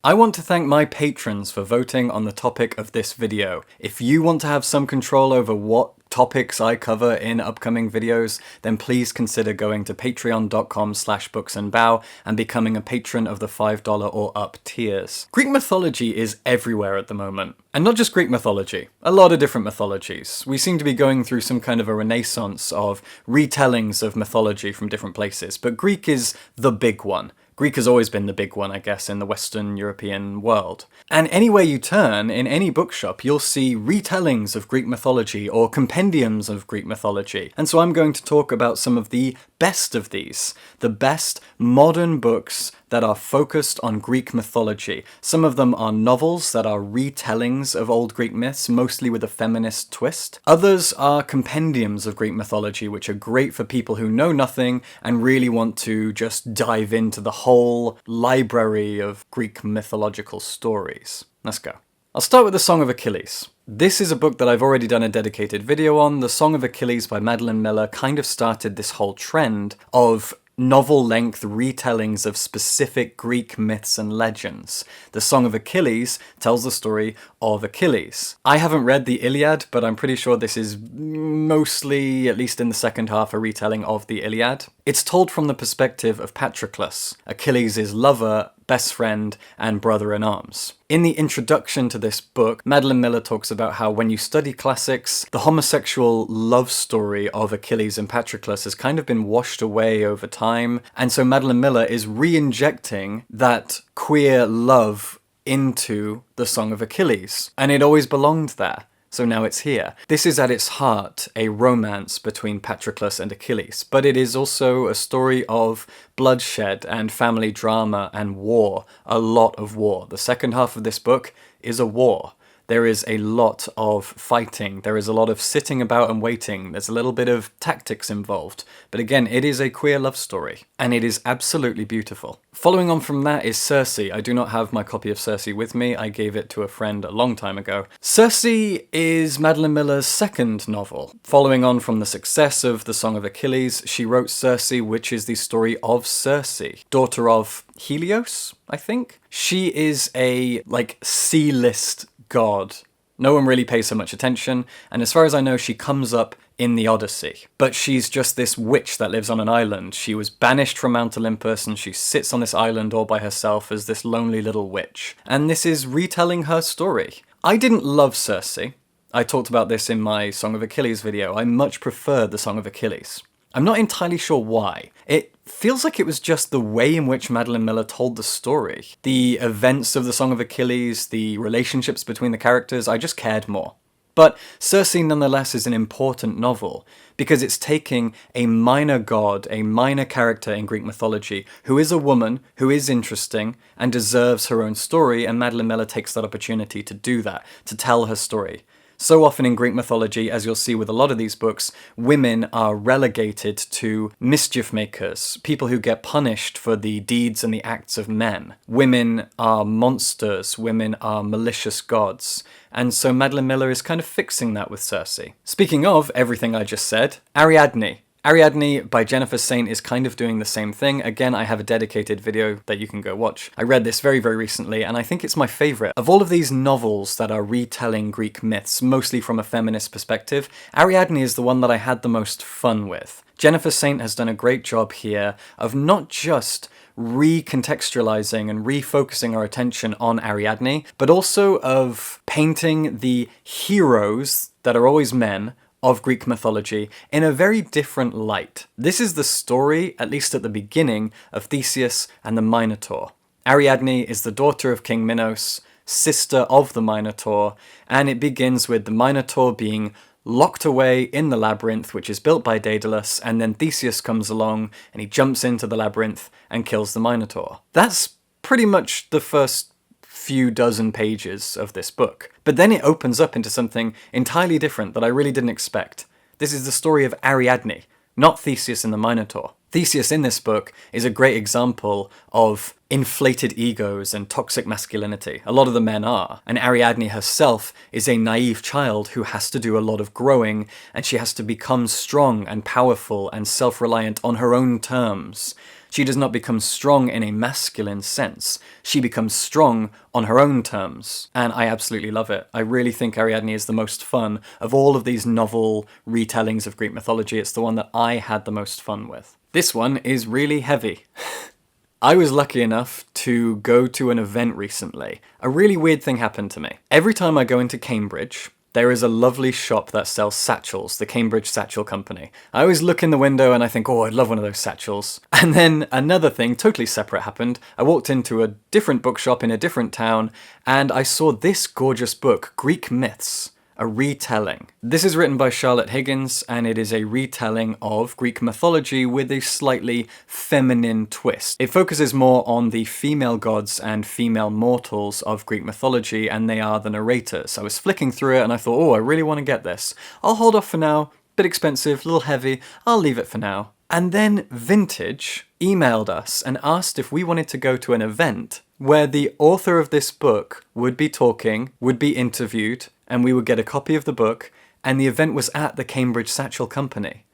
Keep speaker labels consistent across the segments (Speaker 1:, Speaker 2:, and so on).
Speaker 1: I want to thank my patrons for voting on the topic of this video. If you want to have some control over what topics I cover in upcoming videos, then please consider going to patreon.com/booksandbow and becoming a patron of the $5 or up tiers. Greek mythology is everywhere at the moment. And not just Greek mythology, a lot of different mythologies. We seem to be going through some kind of a renaissance of retellings of mythology from different places, but Greek is the big one. Greek has always been the big one, I guess, in the Western European world. And anywhere you turn, in any bookshop, you'll see retellings of Greek mythology or compendiums of Greek mythology. And so I'm going to talk about some of the best of these, the best modern books that are focused on Greek mythology. Some of them are novels that are retellings of old Greek myths, mostly with a feminist twist. Others are compendiums of Greek mythology, which are great for people who know nothing and really want to just dive into the whole library of Greek mythological stories. Let's go. I'll start with the Song of Achilles. This is a book that I've already done a dedicated video on. The Song of Achilles by Madeline Miller kind of started this whole trend of novel-length retellings of specific Greek myths and legends. The Song of Achilles tells the story of Achilles. I haven't read the Iliad, but I'm pretty sure this is mostly, at least in the second half, a retelling of the Iliad. It's told from the perspective of Patroclus, Achilles' lover, best friend, and brother-in-arms. In the introduction to this book, Madeline Miller talks about how when you study classics, the homosexual love story of Achilles and Patroclus has kind of been washed away over time, and so Madeline Miller is re-injecting that queer love into the Song of Achilles, and it always belonged there. So now it's here. This is at its heart a romance between Patroclus and Achilles, but it is also a story of bloodshed and family drama and war. A lot of war. The second half of this book is a war. There is a lot of fighting, there is a lot of sitting about and waiting, there's a little bit of tactics involved, but again, it is a queer love story, and it is absolutely beautiful. Following on from that is Circe. I do not have my copy of Circe with me, I gave it to a friend a long time ago. Circe is Madeline Miller's second novel. Following on from the success of The Song of Achilles, she wrote Circe, which is the story of Circe, daughter of Helios, I think? She is a, C-list god. No one really pays her much attention, and as far as I know, she comes up in the Odyssey. But she's just this witch that lives on an island. She was banished from Mount Olympus, and she sits on this island all by herself as this lonely little witch. And this is retelling her story. I didn't love Circe. I talked about this in my Song of Achilles video. I much preferred the Song of Achilles. I'm not entirely sure why. It feels like it was just the way in which Madeline Miller told the story. The events of the Song of Achilles, the relationships between the characters, I just cared more. But Circe nonetheless is an important novel, because it's taking a minor god, a minor character in Greek mythology, who is a woman, who is interesting, and deserves her own story, and Madeline Miller takes that opportunity to do that, to tell her story. So often in Greek mythology, as you'll see with a lot of these books, women are relegated to mischief makers, people who get punished for the deeds and the acts of men. Women are monsters, women are malicious gods. And so Madeline Miller is kind of fixing that with Circe. Speaking of everything I just said, Ariadne. Ariadne by Jennifer Saint is kind of doing the same thing. Again, I have a dedicated video that you can go watch. I read this very, very recently, and I think it's my favourite. Of all of these novels that are retelling Greek myths, mostly from a feminist perspective, Ariadne is the one that I had the most fun with. Jennifer Saint has done a great job here of not just recontextualizing and refocusing our attention on Ariadne, but also of painting the heroes that are always men of Greek mythology in a very different light. This is the story, at least at the beginning, of Theseus and the Minotaur. Ariadne is the daughter of King Minos, sister of the Minotaur, and it begins with the Minotaur being locked away in the labyrinth, which is built by Daedalus, and then Theseus comes along and he jumps into the labyrinth and kills the Minotaur. That's pretty much the first few dozen pages of this book. But then it opens up into something entirely different that I really didn't expect. This is the story of Ariadne, not Theseus and the Minotaur. Theseus in this book is a great example of inflated egos and toxic masculinity. A lot of the men are. And Ariadne herself is a naive child who has to do a lot of growing, and she has to become strong and powerful and self-reliant on her own terms. She does not become strong in a masculine sense. She becomes strong on her own terms. And I absolutely love it. I really think Ariadne is the most fun of all of these novel retellings of Greek mythology. It's the one that I had the most fun with. This one is really heavy. I was lucky enough to go to an event recently. A really weird thing happened to me. Every time I go into Cambridge, there is a lovely shop that sells satchels, the Cambridge Satchel Company. I always look in the window and I think, oh, I'd love one of those satchels. And then another thing, totally separate, happened. I walked into a different bookshop in a different town and I saw this gorgeous book, Greek Myths. A retelling. This is written by Charlotte Higgins, and it is a retelling of Greek mythology with a slightly feminine twist. It focuses more on the female gods and female mortals of Greek mythology, and they are the narrators. I was flicking through it and I thought, oh, I really want to get this. I'll hold off for now, bit expensive, a little heavy, I'll leave it for now. And then Vintage emailed us and asked if we wanted to go to an event where the author of this book would be talking, would be interviewed, and we would get a copy of the book, and the event was at the Cambridge Satchel Company.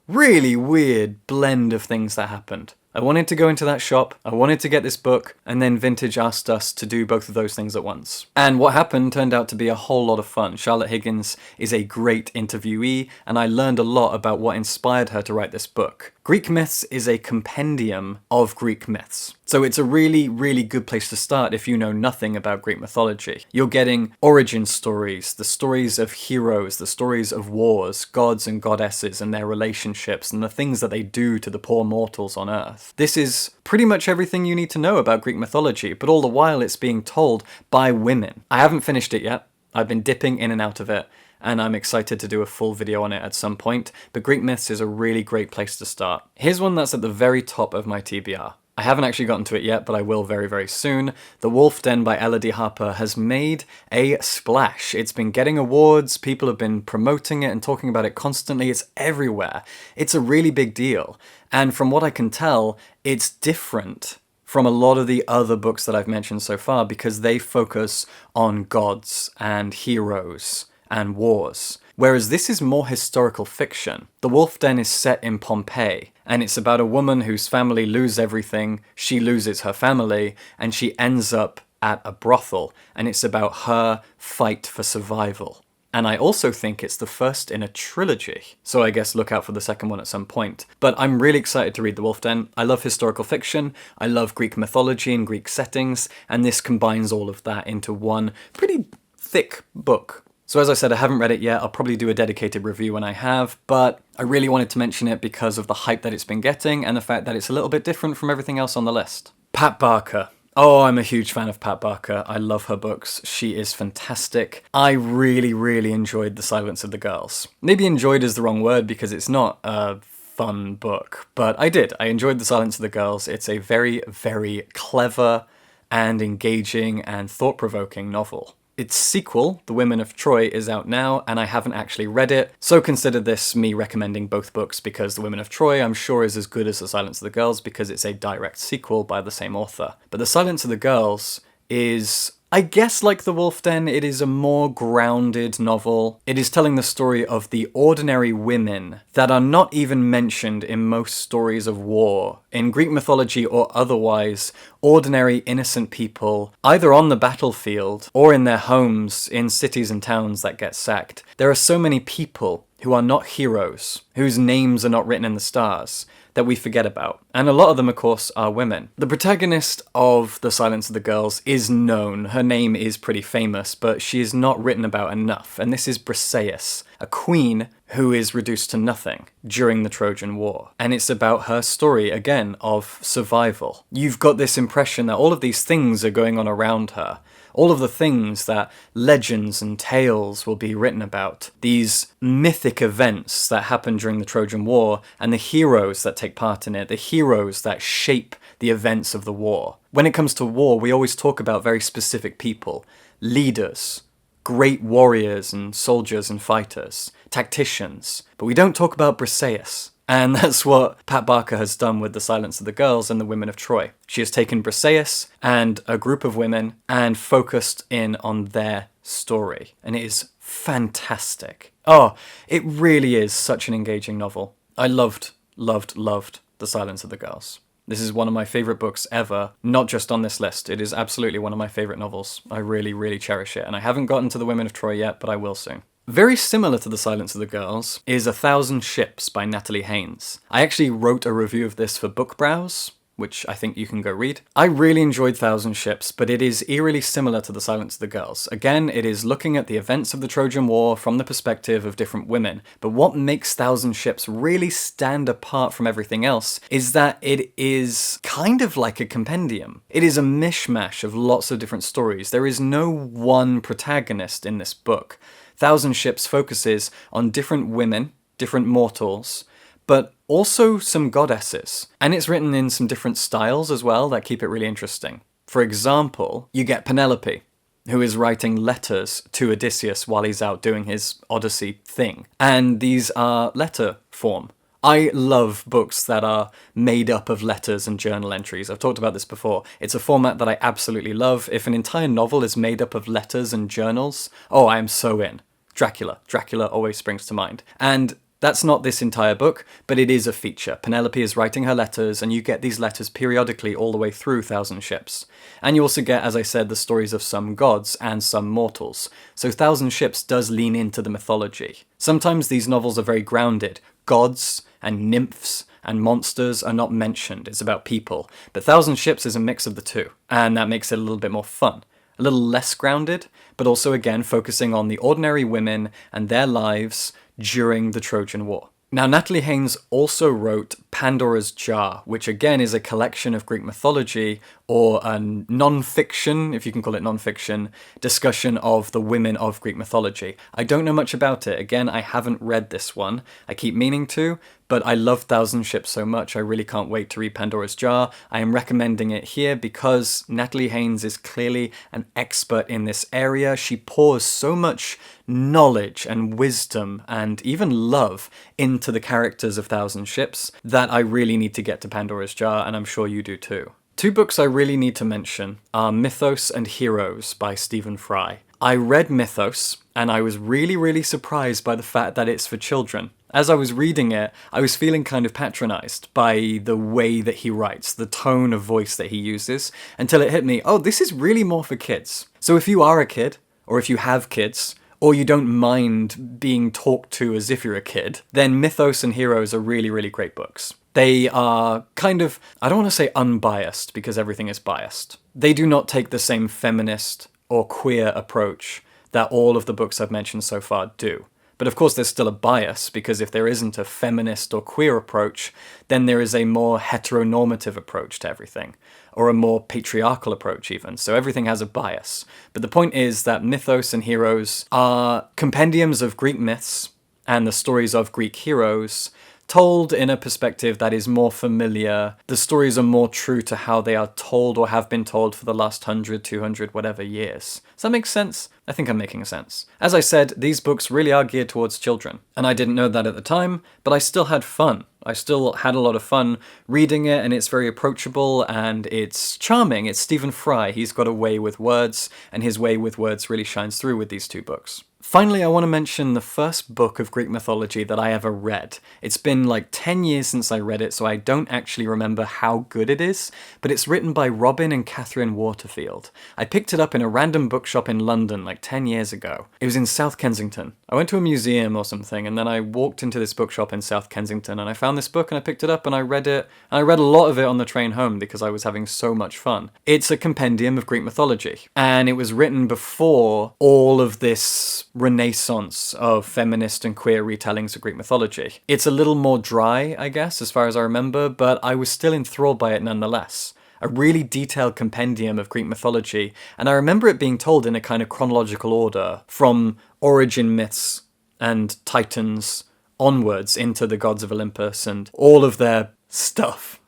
Speaker 1: Really weird blend of things that happened. I wanted to go into that shop, I wanted to get this book, and then Vintage asked us to do both of those things at once. And what happened turned out to be a whole lot of fun. Charlotte Higgins is a great interviewee, and I learned a lot about what inspired her to write this book. Greek Myths is a compendium of Greek myths. So it's a really, really good place to start if you know nothing about Greek mythology. You're getting origin stories, the stories of heroes, the stories of wars, gods and goddesses and their relationships, and the things that they do to the poor mortals on Earth. This is pretty much everything you need to know about Greek mythology, but all the while it's being told by women. I haven't finished it yet. I've been dipping in and out of it, and I'm excited to do a full video on it at some point, but Greek Myths is a really great place to start. Here's one that's at the very top of my TBR. I haven't actually gotten to it yet, but I will very, very soon. The Wolf Den by Elodie Harper has made a splash. It's been getting awards, people have been promoting it and talking about it constantly, it's everywhere. It's a really big deal, and from what I can tell, it's different from a lot of the other books that I've mentioned so far because they focus on gods and heroes and wars. Whereas this is more historical fiction. The Wolf Den is set in Pompeii, and it's about a woman whose family lose everything, she loses her family, and she ends up at a brothel, and it's about her fight for survival. And I also think it's the first in a trilogy, so I guess look out for the second one at some point. But I'm really excited to read The Wolf Den. I love historical fiction, I love Greek mythology and Greek settings, and this combines all of that into one pretty thick book. So as I said, I haven't read it yet. I'll probably do a dedicated review when I have, but I really wanted to mention it because of the hype that it's been getting and the fact that it's a little bit different from everything else on the list. Pat Barker. Oh, I'm a huge fan of Pat Barker. I love her books. She is fantastic. I really, really enjoyed The Silence of the Girls. Maybe enjoyed is the wrong word because it's not a fun book, but I did. I enjoyed The Silence of the Girls. It's a very, very clever and engaging and thought-provoking novel. Its sequel, The Women of Troy, is out now, and I haven't actually read it, so consider this me recommending both books because The Women of Troy I'm sure is as good as The Silence of the Girls because it's a direct sequel by the same author. But The Silence of the Girls is, I guess like The Wolf Den, it is a more grounded novel. It is telling the story of the ordinary women that are not even mentioned in most stories of war. In Greek mythology or otherwise, ordinary innocent people, either on the battlefield or in their homes in cities and towns that get sacked. There are so many people who are not heroes, whose names are not written in the stars, that we forget about. And a lot of them, of course, are women. The protagonist of The Silence of the Girls is known. Her name is pretty famous, but she is not written about enough. And this is Briseis, a queen who is reduced to nothing during the Trojan War. And it's about her story, again, of survival. You've got this impression that all of these things are going on around her. All of the things that legends and tales will be written about, these mythic events that happen during the Trojan War, and the heroes that take part in it, the heroes that shape the events of the war. When it comes to war, we always talk about very specific people, leaders, great warriors and soldiers and fighters, tacticians, but we don't talk about Briseis. And that's what Pat Barker has done with The Silence of the Girls and The Women of Troy. She has taken Briseis and a group of women and focused in on their story. And it is fantastic. Oh, it really is such an engaging novel. I loved The Silence of the Girls. This is one of my favourite books ever, not just on this list. It is absolutely one of my favourite novels. I really, really cherish it, and I haven't gotten to The Women of Troy yet, but I will soon. Very similar to The Silence of the Girls is 1,000 Ships by Natalie Haynes. I actually wrote a review of this for Book Browse, which I think you can go read. I really enjoyed 1,000 Ships, but it is eerily similar to The Silence of the Girls. Again, it is looking at the events of the Trojan War from the perspective of different women, but what makes 1,000 Ships really stand apart from everything else is that it is kind of like a compendium. It is a mishmash of lots of different stories. There is no one protagonist in this book. 1,000 Ships focuses on different women, different mortals, but also some goddesses. And it's written in some different styles as well that keep it really interesting. For example, you get Penelope, who is writing letters to Odysseus while he's out doing his Odyssey thing. And these are letter form. I love books that are made up of letters and journal entries. I've talked about this before. It's a format that I absolutely love. If an entire novel is made up of letters and journals, oh, I am so in. Dracula. Dracula always springs to mind. And that's not this entire book, but it is a feature. Penelope is writing her letters, and you get these letters periodically all the way through 1,000 Ships. And you also get, as I said, the stories of some gods and some mortals. So 1,000 Ships does lean into the mythology. Sometimes these novels are very grounded. Gods and nymphs and monsters are not mentioned. It's about people. But 1,000 Ships is a mix of the two, and that makes it a little bit more fun. A little less grounded, but also again focusing on the ordinary women and their lives during the Trojan War. Now, Natalie Haynes also wrote Pandora's Jar, which again is a collection of Greek mythology, or a non-fiction, if you can call it non-fiction, discussion of the women of Greek mythology. I don't know much about it. Again, I haven't read this one. I keep meaning to, but I love 1,000 Ships so much, I really can't wait to read Pandora's Jar. I am recommending it here because Natalie Haynes is clearly an expert in this area. She pours so much knowledge and wisdom and even love into the characters of 1,000 Ships that I really need to get to Pandora's Jar, and I'm sure you do too. Two books I really need to mention are Mythos and Heroes by Stephen Fry. I read Mythos, and I was really, really surprised by the fact that it's for children. As I was reading it, I was feeling kind of patronized by the way that he writes, the tone of voice that he uses, until it hit me, oh, this is really more for kids. So if you are a kid, or if you have kids, or you don't mind being talked to as if you're a kid, then Mythos and Heroes are really, really great books. They are kind of, I don't want to say unbiased, because everything is biased. They do not take the same feminist or queer approach that all of the books I've mentioned so far do. But of course there's still a bias, because if there isn't a feminist or queer approach, then there is a more heteronormative approach to everything, or a more patriarchal approach even, so everything has a bias. But the point is that Mythos and Heroes are compendiums of Greek myths and the stories of Greek heroes, told in a perspective that is more familiar. The stories are more true to how they are told or have been told for the last 100, 200, whatever years. Does that make sense? I think I'm making sense. As I said, these books really are geared towards children, and I didn't know that at the time, but I still had fun. I still had a lot of fun reading it, and it's very approachable, and it's charming. It's Stephen Fry. He's got a way with words, and his way with words really shines through with these two books. Finally, I want to mention the first book of Greek mythology that I ever read. It's been like 10 years since I read it, so I don't actually remember how good it is, but it's written by Robin and Catherine Waterfield. I picked it up in a random bookshop in London like 10 years ago. It was in South Kensington. I went to a museum or something, and then I walked into this bookshop in South Kensington, and I found this book, and I picked it up, and I read it, and I read a lot of it on the train home because I was having so much fun. It's a compendium of Greek mythology, and it was written before all of this renaissance of feminist and queer retellings of Greek mythology. It's a little more dry, I guess, as far as I remember, but I was still enthralled by it nonetheless. A really detailed compendium of Greek mythology, and I remember it being told in a kind of chronological order, from origin myths and titans onwards into the gods of Olympus and all of their stuff.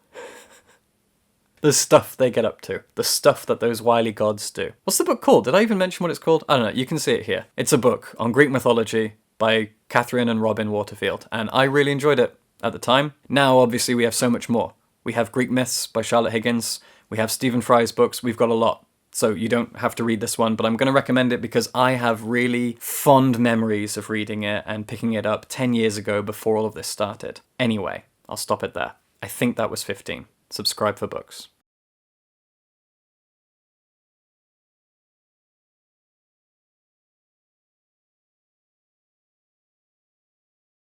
Speaker 1: The stuff they get up to. The stuff that those wily gods do. What's the book called? Did I even mention what it's called? I don't know. You can see it here. It's a book on Greek mythology by Catherine and Robin Waterfield, and I really enjoyed it at the time. Now, obviously, we have so much more. We have Greek Myths by Charlotte Higgins. We have Stephen Fry's books. We've got a lot. So you don't have to read this one, but I'm going to recommend it because I have really fond memories of reading it and picking it up 10 years ago before all of this started. Anyway, I'll stop it there. I think that was 15. subscribe for books.